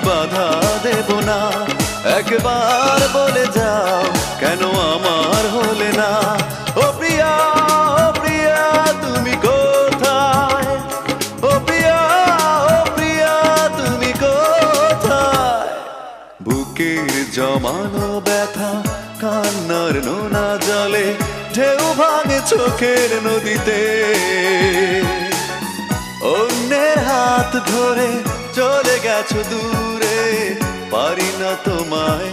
বাধা দেব না। একবার বলে যাও কেন আমার হলে না। ও প্রিয়া, ও প্রিয়া তুমি কোথায়? ও প্রিয়া, ও প্রিয়া তুমি কোথায়? বুকের জমানো ব্যথা কান্নার নোনা জলে ঢেউ ভাঙে চোখের নদীতে। অন্যের হাত ধরে চলে গেছো দূরে, পারি না তোমায়